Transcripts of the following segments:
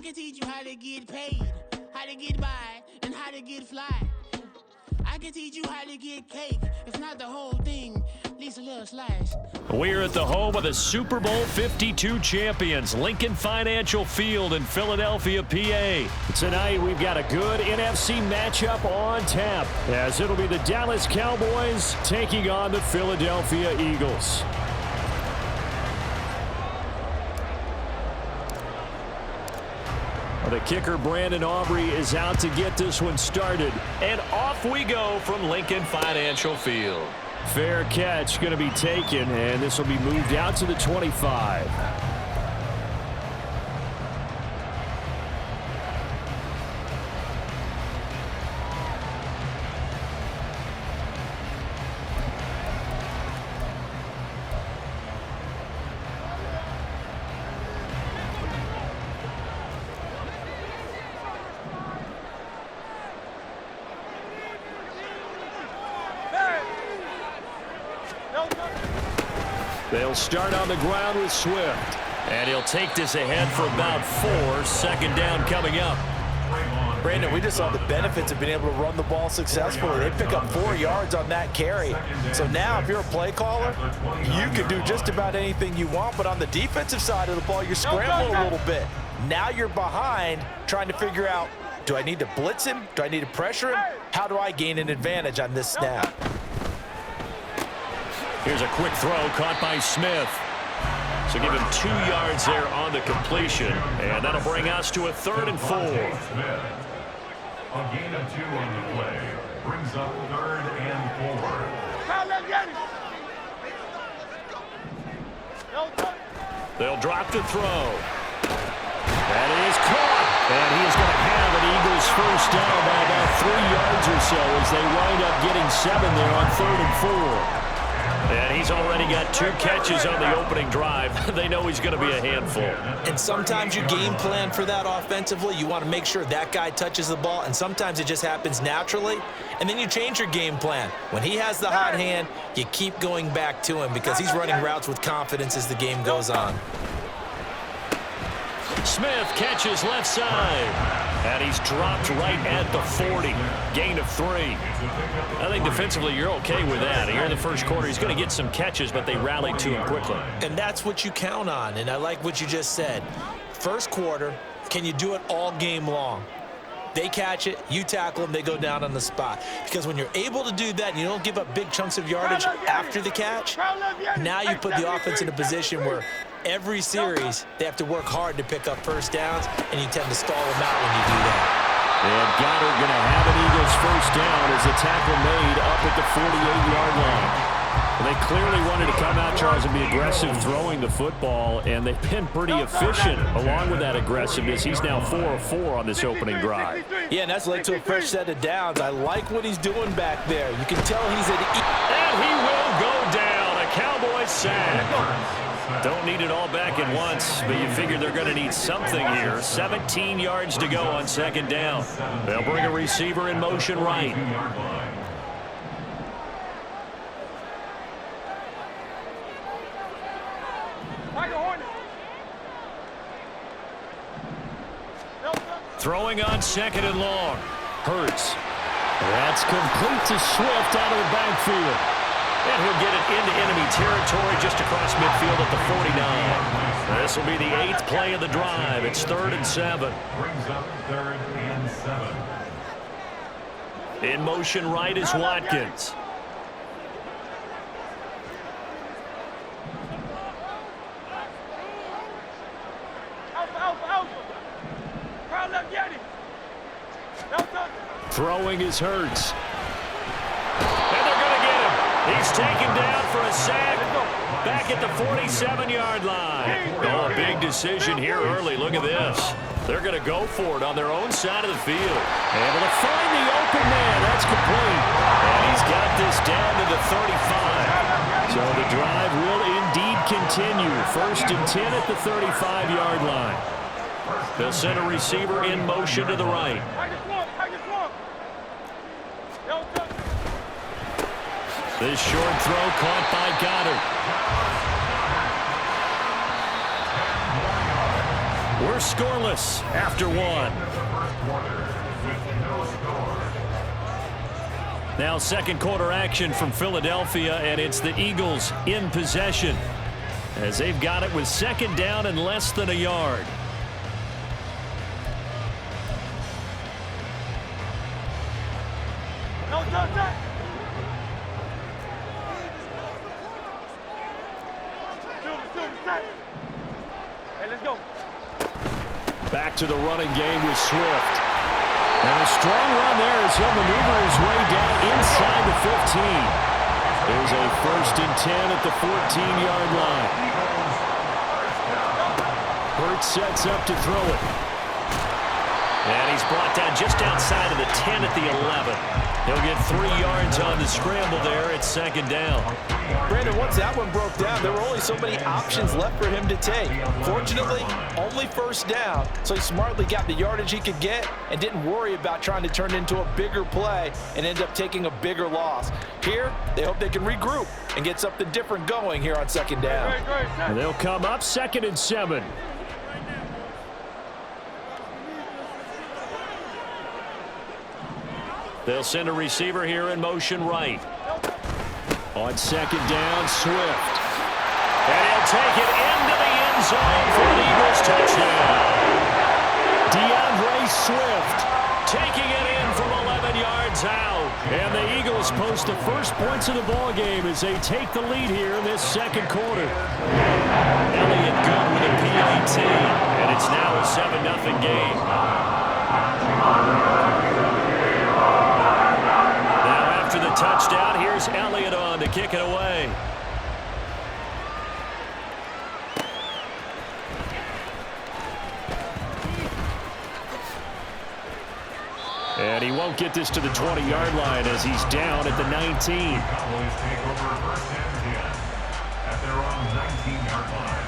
can teach you how to get paid, how to get by, and how to get fly. I can teach you how to get cake, if not the whole thing, at least a little slice. We're at the home of the Super Bowl 52 champions, Lincoln Financial Field in Philadelphia, PA. Tonight, we've got a good NFC matchup on tap, as it'll be the Dallas Cowboys taking on the Philadelphia Eagles. The kicker, Brandon Aubrey, is out to get this one started. And off we go from Lincoln Financial Field. Fair catch going to be taken, and this will be moved out to the 25. They'll start on the ground with Swift. And he'll take this ahead for about 4. Second down coming up. Brandon, we just saw the benefits of being able to run the ball successfully. They pick up 4 yards on that carry. So now if you're a play caller, you can do just about anything you want. But on the defensive side of the ball, you're scrambling a little bit. Now you're behind trying to figure out, do I need to blitz him? Do I need to pressure him? How do I gain an advantage on this snap? Here's a quick throw caught by Smith. So give him 2 yards there on the completion. And that'll bring us to a 3rd and 4. A gain of 2 on the play brings up 3rd and 4. They'll drop to throw. That is caught. And he is going to have an Eagles first down by about 3 yards or so as they wind up getting 7 there on 3rd and 4. And he's already got 2 catches on the opening drive. They know he's going to be a handful. And sometimes you game plan for that offensively. You want to make sure that guy touches the ball, and sometimes it just happens naturally. And then you change your game plan. When he has the hot hand, you keep going back to him because he's running routes with confidence as the game goes on. Smith catches left side. And he's dropped right at the 40. Gain of 3. I think defensively you're okay with that. Here in the first quarter, he's going to get some catches, but they rallied to him quickly. And that's what you count on, and I like what you just said. First quarter, can you do it all game long? They catch it, you tackle them, they go down on the spot. Because when you're able to do that and you don't give up big chunks of yardage after the catch, now you put the offense in a position where every series they have to work hard to pick up first downs, and you tend to stall them out when you do that. And Goddard going to have an Eagles first down as a tackle made up at the 48-yard line. They clearly wanted to come out, Charles, and be aggressive throwing the football, and they've been pretty efficient along with that aggressiveness. He's now 4 of 4 on this opening drive. Yeah, and that's led to a fresh set of downs. I like what he's doing back there. You can tell he's at and he will go down. A Cowboys sack. Don't need it all back at once, but you figure they're going to need something here. 17 yards to go on second down. They'll bring a receiver in motion right. Throwing on 2nd and long. Hurts. That's complete to Swift out of the backfield. And he'll get it into enemy territory just across midfield at the 49. This will be the 8th play of the drive. It's 3rd and 7. Brings up 3rd and 7. In motion right is Watkins. Throwing is Hurts. And they're going to get him. He's taken down for a sack back at the 47-yard line. Oh, a big decision here early. Look at this. They're going to go for it on their own side of the field. Able to find the open man. That's complete. And he's got this down to the 35. So the drive will indeed continue. 1st and 10 at the 35-yard line. They'll send a receiver in motion to the right. This short throw caught by Goddard. We're scoreless after one. Now second quarter action from Philadelphia, and it's the Eagles in possession as they've got it with second down and less than a yard. Back to the running game with Swift. And a strong run there as he'll maneuver his way down inside the 15. There's a 1st and 10 at the 14-yard line. Hurts sets up to throw it. And he's brought down just outside of the 10 at the 11. He'll get 3 yards on the scramble there at second down. Brandon, once that one broke down, there were only so many options left for him to take. Fortunately, only 1st down, so he smartly got the yardage he could get and didn't worry about trying to turn it into a bigger play and end up taking a bigger loss. Here, they hope they can regroup and get something different going here on second down. And they'll come up 2nd and 7. They'll send a receiver here in motion right. On second down, Swift. And he'll take it into the end zone for an Eagles touchdown. DeAndre Swift taking it in from 11 yards out. And the Eagles post the first points of the ball game as they take the lead here in this second quarter. Elliott good with a PAT, and it's now a 7-0 game. After the touchdown, here's Elliott on to kick it away. And he won't get this to the 20-yard line as he's down at the 19. Cowboys take over 1st and 10 at their own 19-yard line.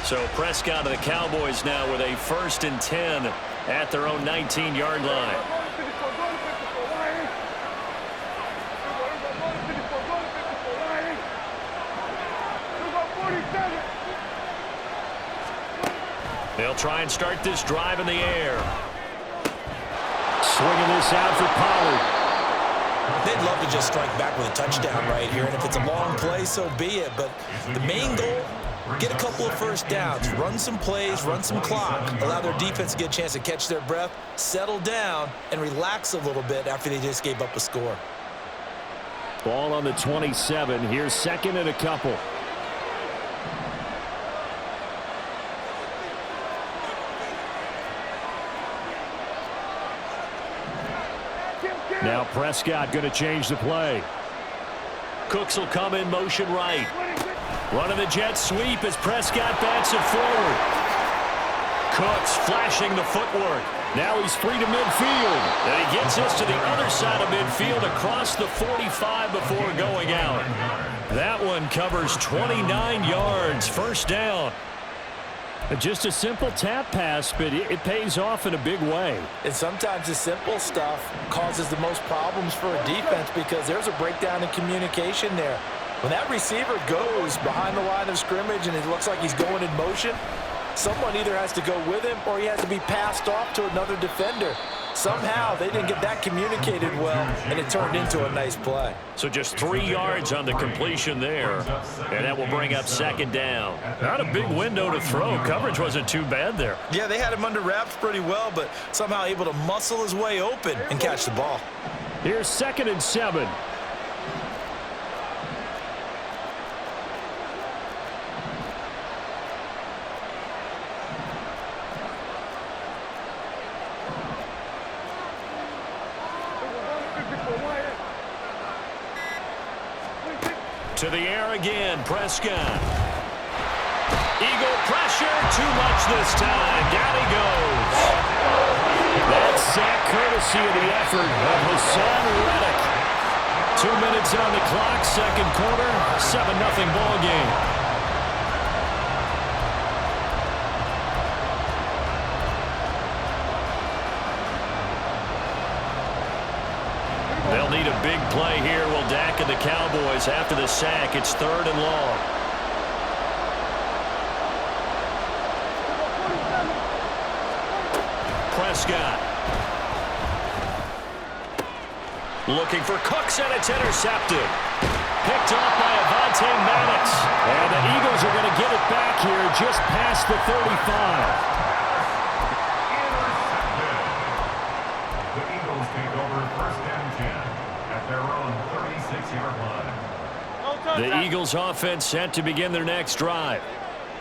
So Prescott and the Cowboys now with a 1st and 10 at their own 19-yard line. They'll try and start this drive in the air. Swinging this out for Pollard. They'd love to just strike back with a touchdown right here, and if it's a long play, so be it. But the main goal, get a couple of 1st downs, run some plays, run some clock, allow their defense to get a chance to catch their breath, settle down, and relax a little bit after they just gave up a score. Ball on the 27. Here's 2nd and a couple. Now Prescott going to change the play. Cooks will come in motion right. Running the jet sweep as Prescott bats it forward. Cooks flashing the footwork. Now he's free to midfield. And he gets this to the other side of midfield across the 45 before going out. That one covers 29 yards. 1st down. Just a simple tap pass, but it pays off in a big way. And sometimes the simple stuff causes the most problems for a defense because there's a breakdown in communication there. When that receiver goes behind the line of scrimmage and it looks like he's going in motion, someone either has to go with him or he has to be passed off to another defender. Somehow they didn't get that communicated well, and it turned into a nice play. So just 3 yards on the completion there, and that will bring up 2nd down. Not a big window to throw. Coverage wasn't too bad there. Yeah, they had him under wraps pretty well, but somehow able to muscle his way open and catch the ball. Here's 2nd and 7. To the air again, Prescott. Eagle pressure, too much this time. Down he goes. That sack courtesy of the effort of Hassan Reddick. 2 minutes on the clock, second quarter, 7-0 ball game. They'll need a big play here. Will Dak and the Cowboys after the sack. It's 3rd and long. Prescott. Looking for Cooks, and it's intercepted. Picked off by Avonte Maddox. And the Eagles are going to get it back here just past the 35. The Eagles take over 1st and 10 at their own 36-yard line. The Eagles offense set to begin their next drive.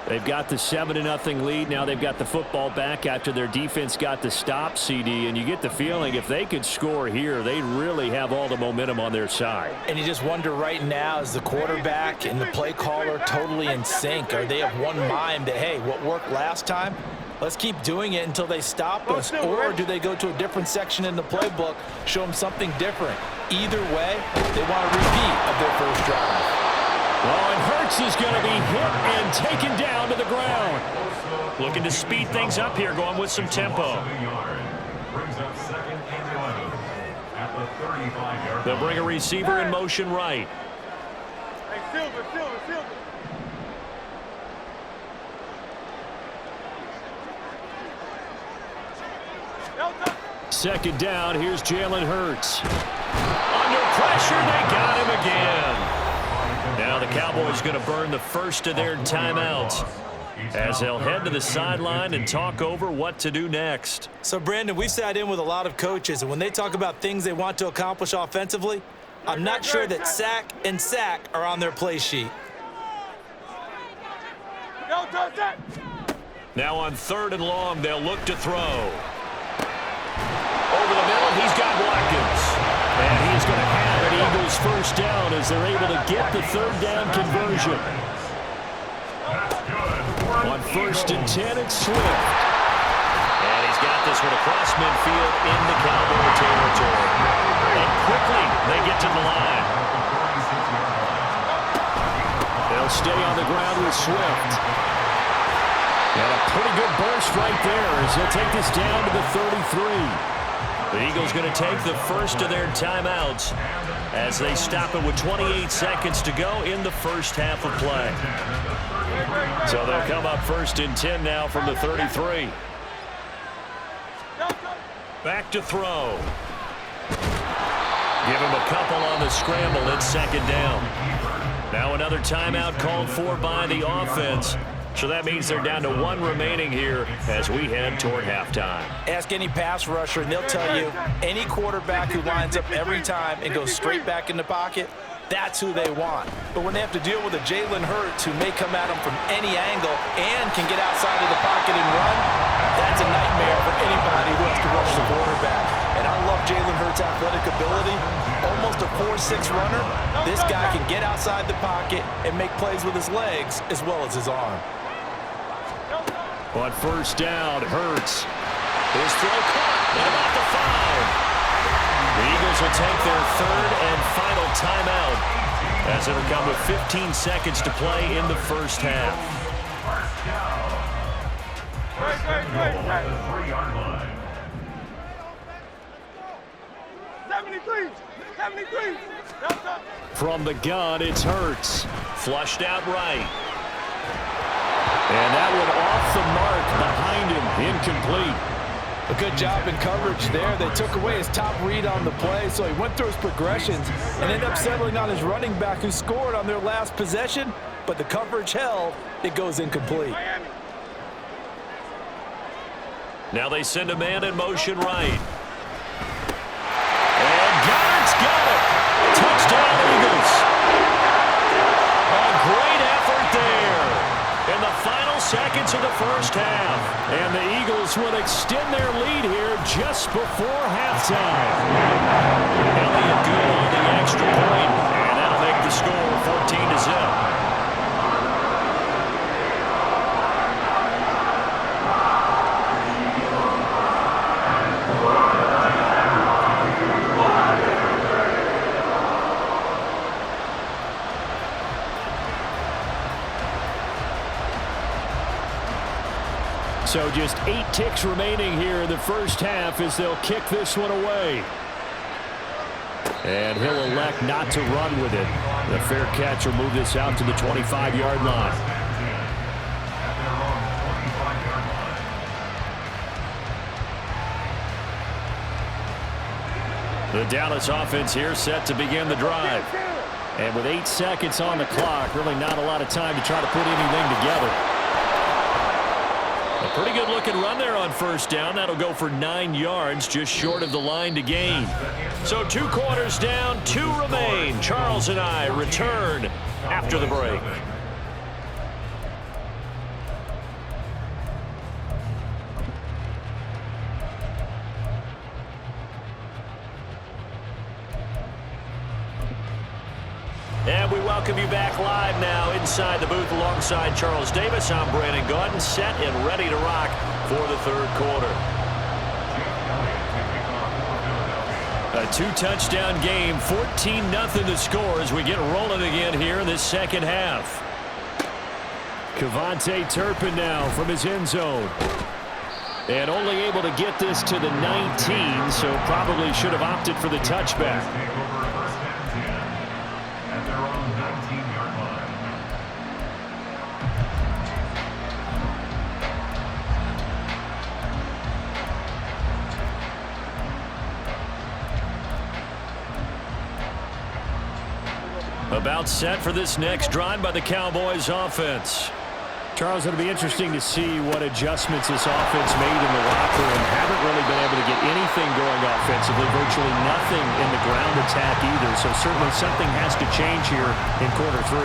They've got the 7-0 lead. Now they've got the football back after their defense got the stop, CD. And you get the feeling if they could score here, they really have all the momentum on their side. And you just wonder right now, is the quarterback and the play caller totally in sync? Are they of one mind that, hey, what worked last time, let's keep doing it until they stop us? Or do they go to a different section in the playbook, show them something different? Either way, they want a repeat of their first drive. Well, and Hurts is going to be hit and taken down to the ground. Looking to speed things up here, going with some tempo. Brings up 2nd and 11 at the 35-yard They'll line. bring a receiver in motion right. Hey, Silver. 2nd down, here's Jalen Hurts. Under pressure, they got him again. Now the Cowboys going to burn the first of their timeouts as they'll head to the sideline and talk over what to do next. So, Brandon, we've sat in with a lot of coaches, and when they talk about things they want to accomplish offensively, I'm not sure that sack and sack are on their play sheet. Now on 3rd and long, they'll look to throw. Over the middle, he's got Watkins. And he's going to have an Eagles first down as they're able to get the 3rd down conversion. On 1st and 10, it's Swift. And he's got this one across midfield into Cowboy territory. And quickly, they get to the line. They'll stay on the ground with Swift. And a pretty good burst right there as they'll take this down to the 33. The Eagles going to take the first of their timeouts as they stop it with 28 seconds to go in the first half of play. So they'll come up 1st and 10 now from the 33. Back to throw. Give him a couple on the scramble. It's 2nd down. Now another timeout called for by the offense. So that means they're down to 1 remaining here as we head toward halftime. Ask any pass rusher, and they'll tell you any quarterback who lines up every time and goes straight back in the pocket, that's who they want. But when they have to deal with a Jalen Hurts who may come at them from any angle and can get outside of the pocket and run, that's a nightmare for anybody who has to rush the quarterback. And I love Jalen Hurts' athletic ability. Almost a 4.6 runner. This guy can get outside the pocket and make plays with his legs as well as his arm. On 1st down, Hurts. His throw caught at about the 5. The Eagles will take their 3rd and final timeout as it'll come with 15 seconds to play in the first half. At the 3-yard line. 73. From the gun, it's Hurts. Flushed out right. And that one off the mark behind him, incomplete. A good job in coverage there. They took away his top read on the play, so he went through his progressions and ended up settling on his running back who scored on their last possession, but the coverage held. It goes incomplete. Now they send a man in motion right. And Goddard's got it. Touchdown, Eagles. A great effort there in the final seconds of the first half. And the Eagles will extend their lead here just before halftime. Elliott good on the extra point, and that'll make the score 14-0. So just 8 ticks remaining here in the first half as they'll kick this one away. And he'll elect not to run with it. The fair catch will move this out to the 25-yard line. The Dallas offense here set to begin the drive. And with 8 seconds on the clock, really not a lot of time to try to put anything together. A pretty good looking run there on first down. That'll go for 9 yards, just short of the line to gain. So 2 quarters down, 2 remain. Charles and I return after the break. And we welcome you back live now inside the booth alongside Charles Davis. I'm Brandon Gaudin, set and ready to rock for the third quarter. A 2-touchdown game, 14-0 to score as we get rolling again here in this second half. Kevontae Turpin now from his end zone. And only able to get this to the 19, so probably should have opted for the touchback. About set for this next drive by the Cowboys offense. Charles, it'll be interesting to see what adjustments this offense made in the locker room. Haven't really been able to get anything going offensively, virtually nothing in the ground attack either. So certainly something has to change here in quarter 3.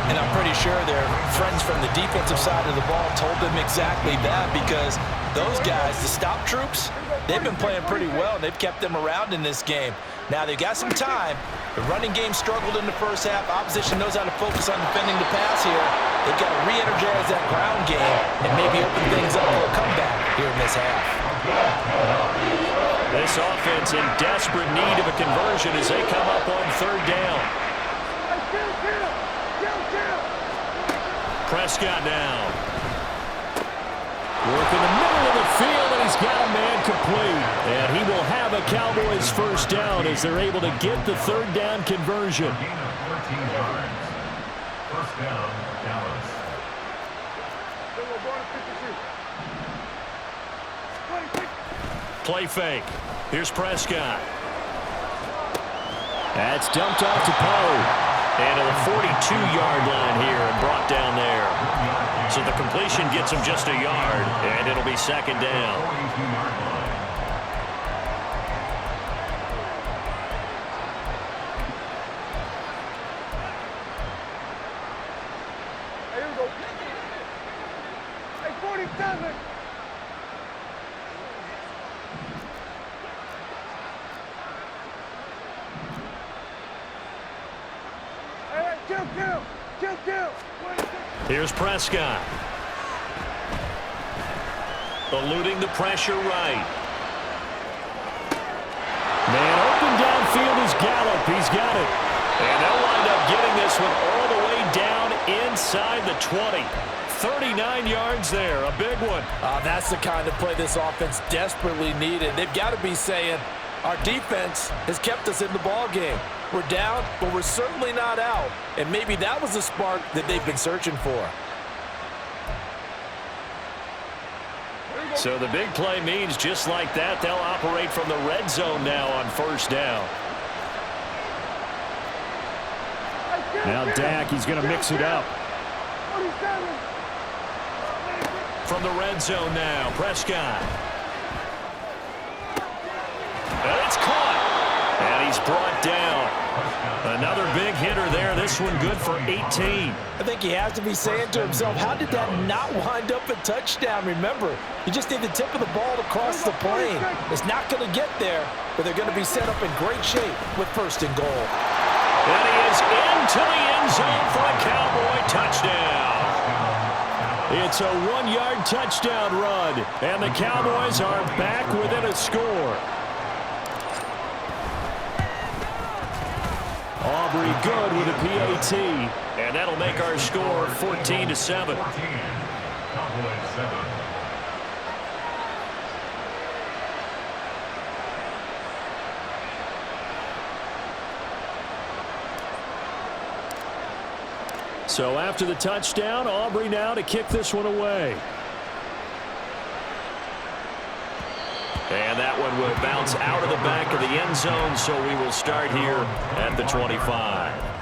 And I'm pretty sure their friends from the defensive side of the ball told them exactly that, because those guys, the stop troops, they've been playing pretty well. They've kept them around in this game. Now they've got some time. The running game struggled in the first half. Opposition knows how to focus on defending the pass here. They've got to re-energize that ground game and maybe open things up for a comeback here in this half. This offense in desperate need of a conversion as they come up on third down. Prescott now. Work in the middle of the field, and he's got a man complete. And he will have a Cowboys first down as they're able to get the third down conversion. First down, Dallas. Play fake. Here's Prescott. That's dumped off to Poe. And to the 42-yard line here and brought down there. So the completion gets him just a yard, and it'll be second down. Here we go. Hey, 47. Here's Prescott. Eluding the pressure right. Man open downfield is Gallup. He's got it. And they'll wind up getting this one all the way down inside the 20. 39 yards there. A big one. That's the kind of play this offense desperately needed. They've got to be saying, our defense has kept us in the ball game. We're down, but we're certainly not out. And maybe that was the spark that they've been searching for. So the big play means just like that, they'll operate from the red zone now on first down. Now Dak, he's going to mix it up. From the red zone now, Prescott. And it's caught. And he's brought down. Another big hitter there. This one good for 18. I think he has to be saying to himself, how did that not wind up a touchdown? Remember, you just need the tip of the ball to cross the plane. It's not going to get there, but they're going to be set up in great shape with first and goal. And he is into the end zone for a Cowboy touchdown. It's a 1-yard touchdown run, and the Cowboys are back within a score. Aubrey good with a PAT, and that'll make our score 14-7. Cowboys 7. So after the touchdown, Aubrey now to kick this one away. And that one will bounce out of the back of the end zone, so we will start here at the 25.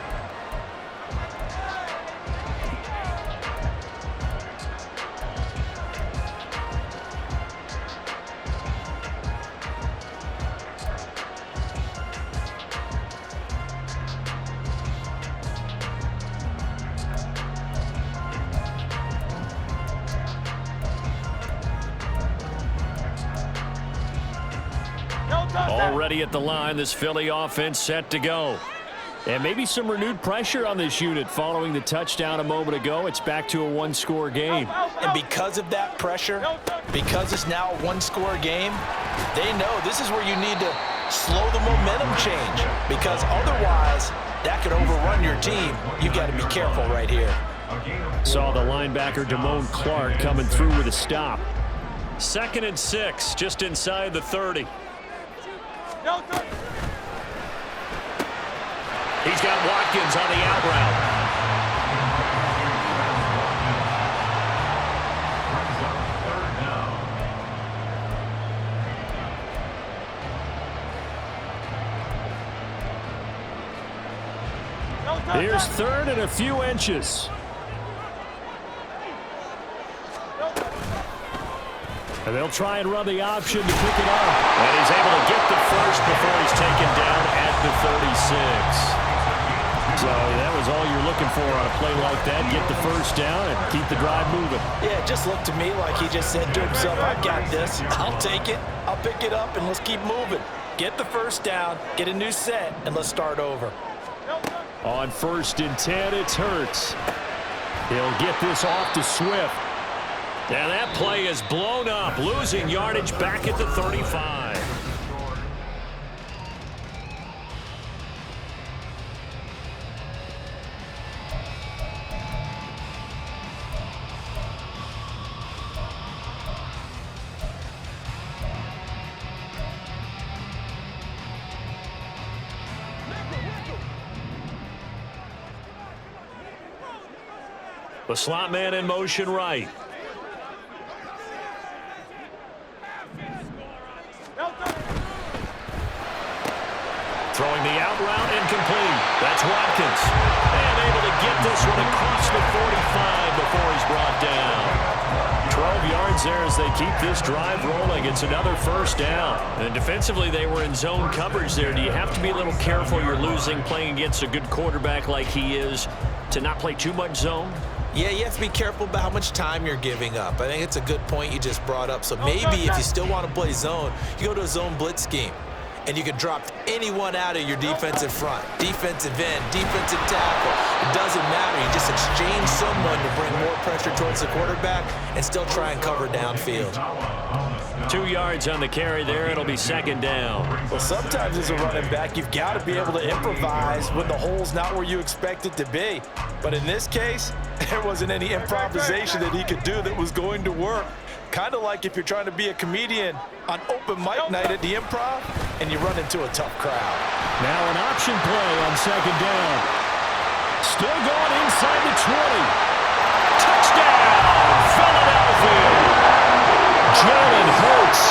Already at the line, this Philly offense set to go. And maybe some renewed pressure on this unit following the touchdown a moment ago. It's back to a one-score game. And because of that pressure, because it's now a one-score game, they know this is where you need to slow the momentum change, because otherwise that could overrun your team. You've got to be careful right here. Saw the linebacker Damone Clark coming through with a stop. 2nd and 6, just inside the 30. He's got Watkins on the out route. Here's 3rd and a few inches. And they'll try and run the option to pick it up. And he's able to get the first before he's taken down at the 36. So that was all you're looking for on a play like that. Get the first down and keep the drive moving. Yeah, it just looked to me like he just said to himself, I've got this. I'll take it. I'll pick it up, and let's keep moving. Get the first down, get a new set, and let's start over. On 1st and 10, it's Hurts. He'll get this off to Swift. And that play is blown up, losing yardage back at the 35. The slot man in motion right. Throwing the out route, incomplete. That's Watkins. And able to get this one across the 45 before he's brought down. 12 yards there as they keep this drive rolling. It's another first down. And defensively, they were in zone coverage there. Do you have to be a little careful? You're losing playing against a good quarterback like he is to not play too much zone? Yeah, you have to be careful about how much time you're giving up. I think it's a good point you just brought up. So maybe if you still want to play zone, you go to a zone blitz scheme. And you can drop anyone out of your defensive front, defensive end, defensive tackle. It doesn't matter. You just exchange someone to bring more pressure towards the quarterback and still try and cover downfield. 2 yards on the carry there. It'll be 2nd down. Well, sometimes as a running back, you've got to be able to improvise when the hole's not where you expect it to be. But in this case, there wasn't any improvisation that he could do that was going to work. Kind of like if you're trying to be a comedian on open mic night at the Improv and you run into a tough crowd. Now an option play on 2nd down. Still going inside the 20. Touchdown, Philadelphia. Jalen Hurts,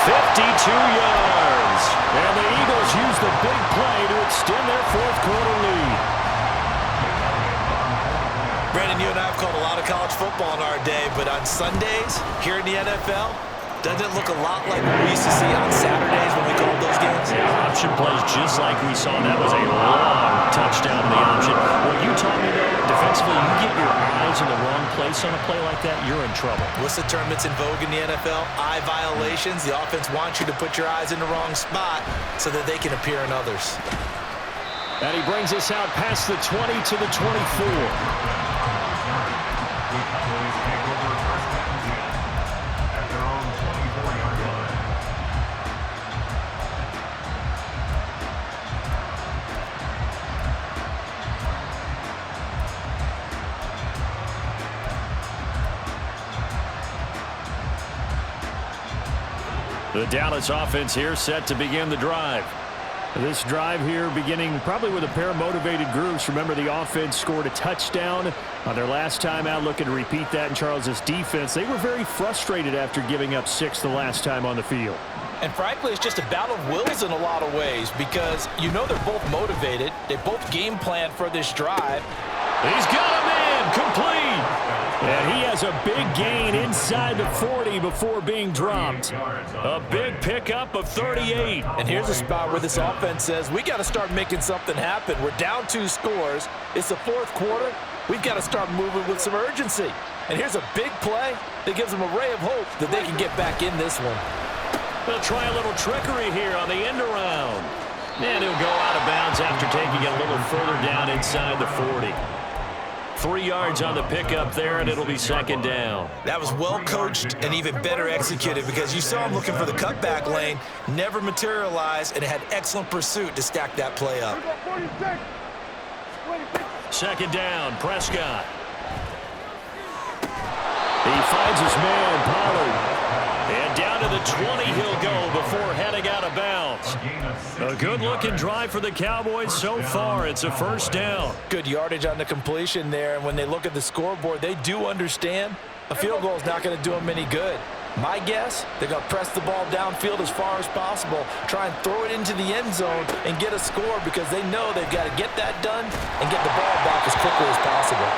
52 yards. And the Eagles use the big play to extend their 4th quarter lead. Brandon, you and I have called a lot of college football in our day, but on Sundays here in the NFL, doesn't it look a lot like what we used to see on Saturdays when we called those games? Yeah, option plays just like we saw. That was a long touchdown in the option. What you taught me, though, defensively, you get your eyes in the wrong place on a play like that, you're in trouble. What's the term that's in vogue in the NFL? Eye violations. The offense wants you to put your eyes in the wrong spot so that they can appear in others. And he brings us out past the 20 to the 24. The Dallas offense here set to begin the drive. This drive here beginning probably with a pair of motivated groups. Remember, the offense scored a touchdown on their last time out, looking to repeat that in Charles's defense. They were very frustrated after giving up 6 the last time on the field. And frankly, it's just a battle of wills in a lot of ways because you know they're both motivated. They both game plan for this drive. He's got him in, complete. And he has a big gain inside the 40 before being dropped. A big pickup of 38. And here's a spot where this offense says, we got to start making something happen. We're down 2 scores. It's the 4th quarter. We've got to start moving with some urgency. And here's a big play that gives them a ray of hope that they can get back in this one. They'll try a little trickery here on the end around. And he'll go out of bounds after taking it a little further down inside the 40. 3 yards on the pickup there, and it'll be 2nd down. That was well coached and even better executed because you saw him looking for the cutback lane, never materialized, and had excellent pursuit to stack that play up. 2nd down, Prescott. He finds his man, Pollard. And down to the 20 he'll go before heading out of bounds. A good-looking drive for the Cowboys so far. It's a 1st down. Good yardage on the completion there, and when they look at the scoreboard, they do understand a field goal is not going to do them any good. My guess, they're going to press the ball downfield as far as possible, try and throw it into the end zone and get a score because they know they've got to get that done and get the ball back as quickly as possible.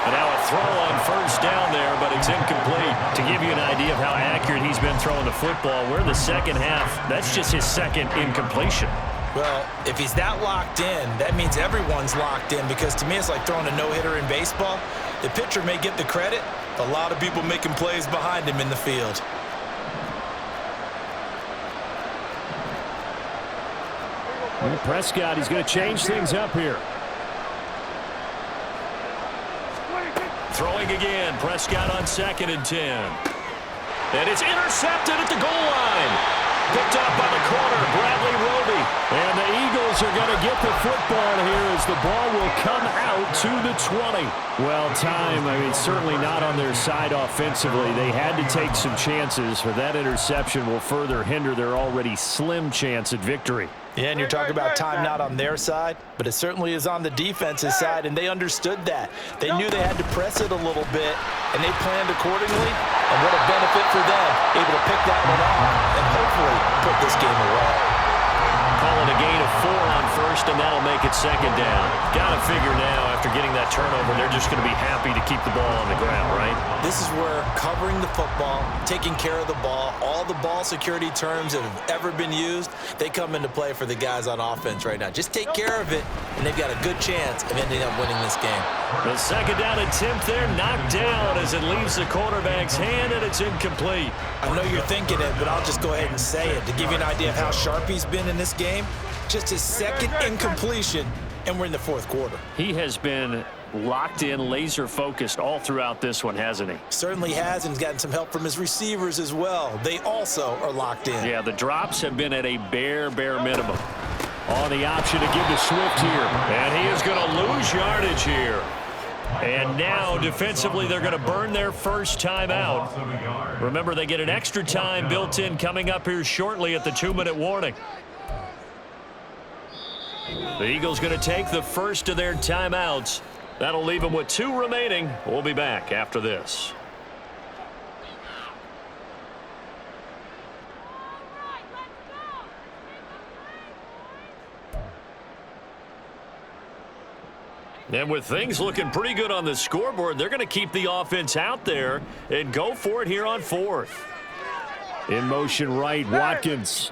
And now a throw on 1st down there, but it's incomplete. To give you an idea of how accurate he's been throwing the football, we're in the 2nd half. That's just his 2nd incompletion. Well, if he's that locked in, that means everyone's locked in because to me it's like throwing a no-hitter in baseball. The pitcher may get the credit, a lot of people making plays behind him in the field. And Prescott, he's going to change things up here. Throwing again, Prescott on 2nd and 10. And it's intercepted at the goal line. Picked up by the corner, Bradley Roby. And the Eagles are going to get the football here as the ball will come out to the 20. Well, certainly not on their side offensively. They had to take some chances, but that interception will further hinder their already slim chance at victory. Yeah, and you're talking about time not on their side, but it certainly is on the defense's side, and they understood that. They knew they had to press it a little bit, and they planned accordingly, and what a benefit for them, able to pick that one off and hopefully put this game away. Calling a gain of 4 on 1st, and that'll make it 2nd down. Got to figure now, after getting that turnover, they're just going to be happy to keep the ball on the ground, right? This is where covering the football, taking care of the ball, all the ball security terms that have ever been used, they come into play for the guys on offense right now. Just take care of it, and they've got a good chance of ending up winning this game. The 2nd down attempt there knocked down as it leaves the quarterback's hand, and it's incomplete. I know you're thinking it, but I'll just go ahead and say it to give you an idea of how sharp he's been in this game. Just his 2nd incompletion, and we're in the 4th quarter. He has been locked in, laser-focused all throughout this one, hasn't he? Certainly has, and he's gotten some help from his receivers as well. They also are locked in. Yeah, the drops have been at a bare minimum. On the option to give to Swift here. And he is going to lose yardage here. And now, defensively, they're going to burn their first timeout. Remember, they get an extra time built in coming up here shortly at the 2-minute warning. The Eagles going to take the first of their timeouts. That'll leave them with 2 remaining. We'll be back after this. And with things looking pretty good on the scoreboard, they're going to keep the offense out there and go for it here on 4th. In motion right, Watkins.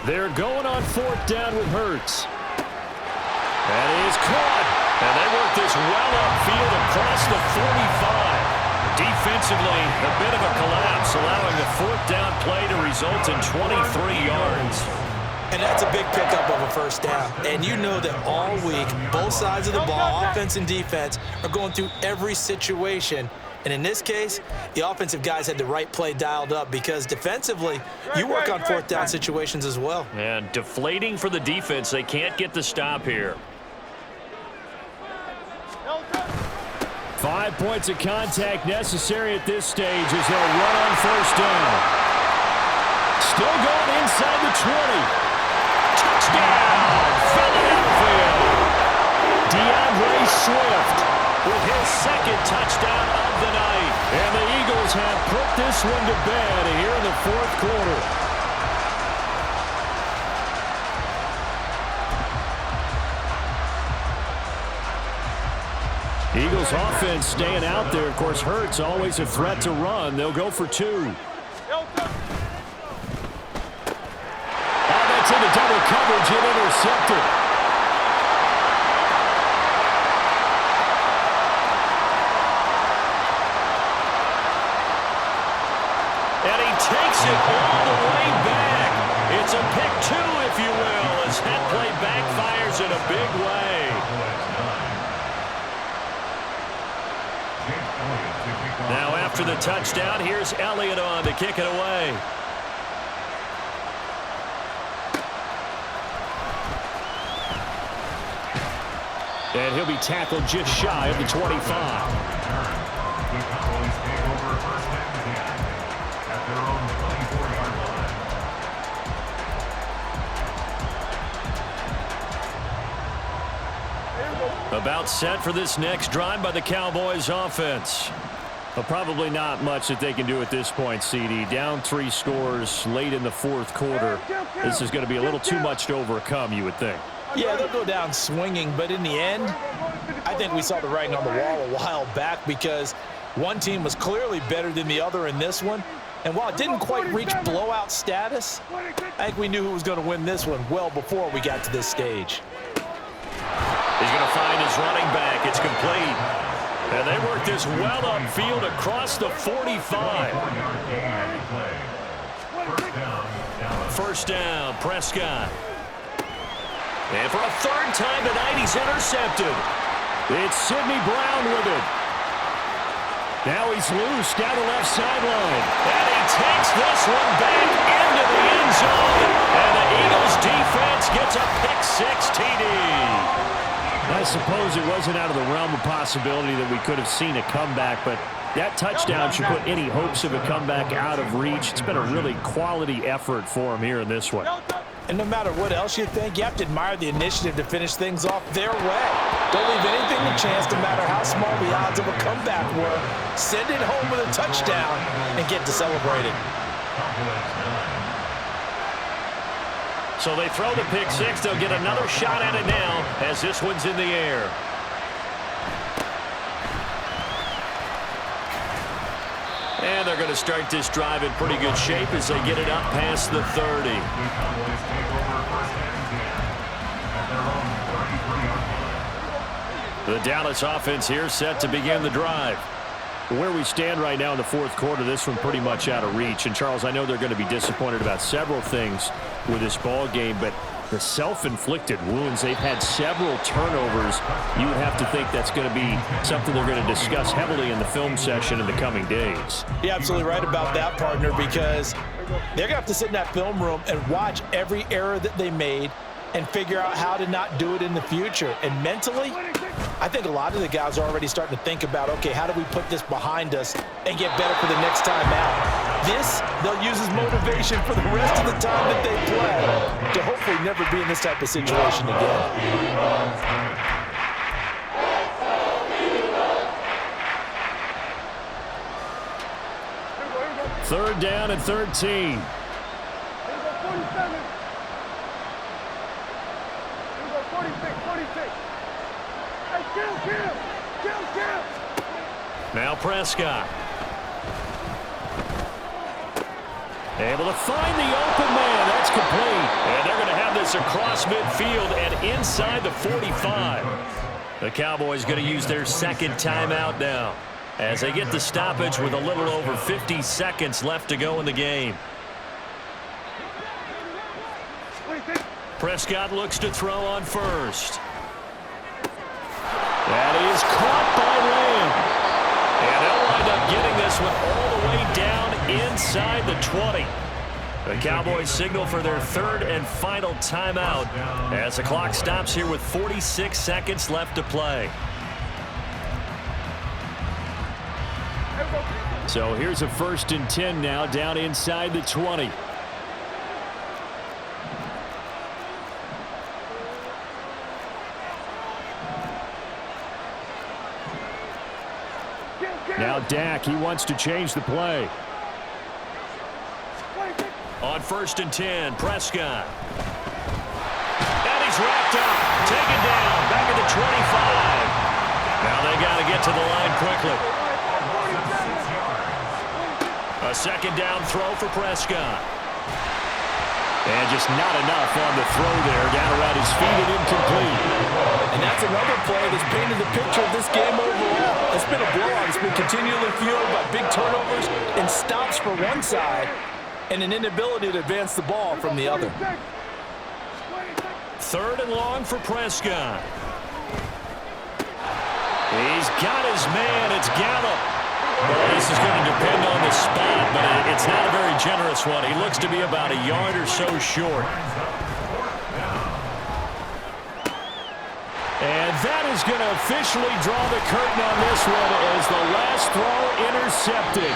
They're going on 4th down with Hurts. That is caught. And they work this well upfield across the 45. Defensively, a bit of a collapse, allowing the 4th down play to result in 23 yards. And that's a big pickup of a 1st down. And you know that all week, both sides of the ball, offense and defense, are going through every situation. And in this case, the offensive guys had the right play dialed up because defensively, you work on 4th down situations as well. And deflating for the defense. They can't get the stop here. 5 points of contact necessary at this stage as they'll run on 1st down. Still going inside the 20. Touchdown! Philadelphia! with his second touchdown of the night. And the Eagles have put this one to bed here in the fourth quarter. Eagles offense staying out there. Of course, Hurts always a threat to run. They'll go for 2. That's into double coverage and intercepted. And he takes it all the way back. It's a pick 2, if you will, as that play backfires in a big way. Now after the touchdown, here's Elliott on to kick it away. And he'll be tackled just shy of the 25. About set for this next drive by the Cowboys offense. Well, probably not much that they can do at this point, CD. Down 3 scores late in the fourth quarter. This is going to be a little too much to overcome, you would think. Yeah, they'll go down swinging, but in the end, I think we saw the writing on the wall a while back because one team was clearly better than the other in this one. And while it didn't quite reach blowout status, I think we knew who was going to win this one well before we got to this stage. He's going to find his running back. It's complete. And they work this well upfield across the 45. First down, Prescott. And for a third time tonight, he's intercepted. It's Sidney Brown with it. Now he's loose down the left sideline. And he takes this one back into the end zone. And the Eagles defense gets a pick-6 TD. I suppose it wasn't out of the realm of possibility that we could have seen a comeback, but that touchdown should put any hopes of a comeback out of reach. It's been a really quality effort for him here in this one. And no matter what else you think, you have to admire the initiative to finish things off their way. Don't leave anything to chance, no matter how small the odds of a comeback were. Send it home with a touchdown and get to celebrate it. So they throw the pick-6. They'll get another shot at it now as this one's in the air. And they're going to start this drive in pretty good shape as they get it up past the 30. The Dallas offense here set to begin the drive. Where we stand right now in the fourth quarter, this one pretty much out of reach. And, Charles, I know they're going to be disappointed about several things with this ball game, but the self-inflicted wounds, they've had several turnovers. You would have to think that's going to be something they're going to discuss heavily in the film session in the coming days. You're absolutely right about that, partner, because they're going to have to sit in that film room and watch every error that they made and figure out how to not do it in the future. And mentally, I think a lot of the guys are already starting to think about, okay, how do we put this behind us and get better for the next time out? This, they'll use as motivation for the rest of the time that they play to hopefully never be in this type of situation again. Third down and 13. Now Prescott. Able to find the open man. That's complete. And they're going to have this across midfield and inside the 45. The Cowboys going to use their second timeout now as they get the stoppage with a little over 50 seconds left to go in the game. Prescott looks to throw on first. That is caught by Lamb. And they'll wind up getting this one all the way down inside the 20. The Cowboys signal for their third and final timeout as the clock stops here with 46 seconds left to play. So here's a 1st and 10 now down inside the 20. Now Dak, he wants to change the play. On 1st and 10, Prescott. And he's wrapped up. Taken down. Back at the 25. Now they got to get to the line quickly. A 2nd down throw for Prescott. And just not enough on the throw there. Down around his feet and incomplete. And that's another play that's painted the picture of this game overall. It's been a blowout. It's been continually fueled by big turnovers and stops for one side and an inability to advance the ball from the other. 3rd and long for Prescott. He's got his man. It's Gallup. Well, this is going to depend on the spot, but it's not a very generous one. He looks to be about a yard or so short. And that is going to officially draw the curtain on this one as the last throw intercepted.